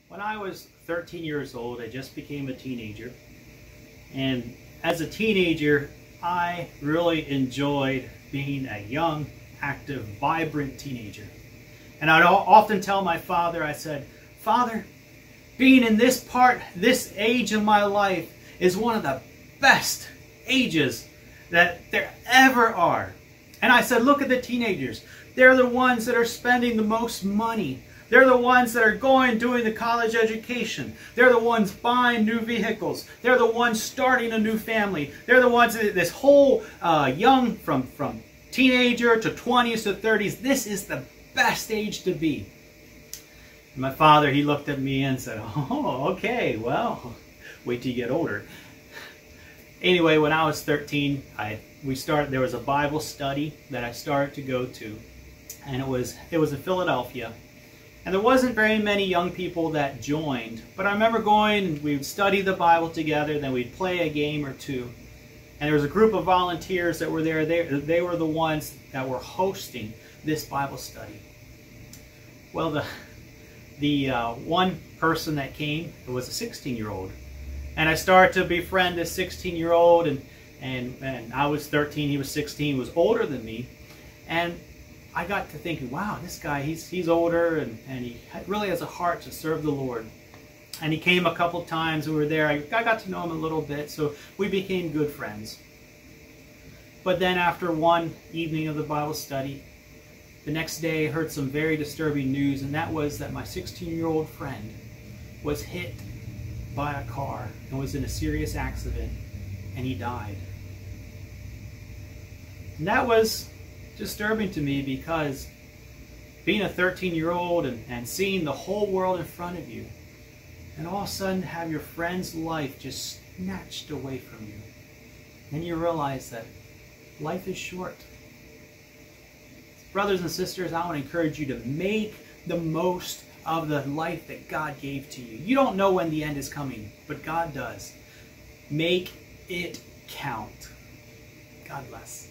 When I was 13 years old, I just became a teenager. And as a teenager, I really enjoyed being a young, active, vibrant teenager. And I'd often tell my father, I said, "Father, being in this age of my life is one of the best ages that there ever are." And I said, "Look at the teenagers. They're the ones that are spending the most money. They're the ones that are doing the college education. They're the ones buying new vehicles. They're the ones starting a new family. They're the ones, this whole young, from teenager to 20s to 30s, this is the best age to be." And my father, he looked at me and said, "Oh, okay, well, wait till you get older." Anyway, when I was 13, there was a Bible study that I started to go to, and it was in Philadelphia. And there wasn't very many young people that joined, but I remember going and we would study the Bible together, then we'd play a game or two. And there was a group of volunteers that were there. They were the ones that were hosting this Bible study. Well, the one person that came was a 16-year-old. And I started to befriend this 16-year-old, and I was 13, he was 16, he was older than me. And I got to thinking, wow, this guy, he's older, and he really has a heart to serve the Lord. And he came a couple times, we were there. I got to know him a little bit, so we became good friends. But then after one evening of the Bible study, the next day I heard some very disturbing news, and that was that my 16-year-old friend was hit by a car and was in a serious accident, and he died. And that was disturbing to me, because being a 13-year-old and seeing the whole world in front of you, and all of a sudden have your friend's life just snatched away from you, then you realize that life is short. Brothers and sisters, I want to encourage you to make the most of the life that God gave to you. You don't know when the end is coming, but God does. Make it count. God bless.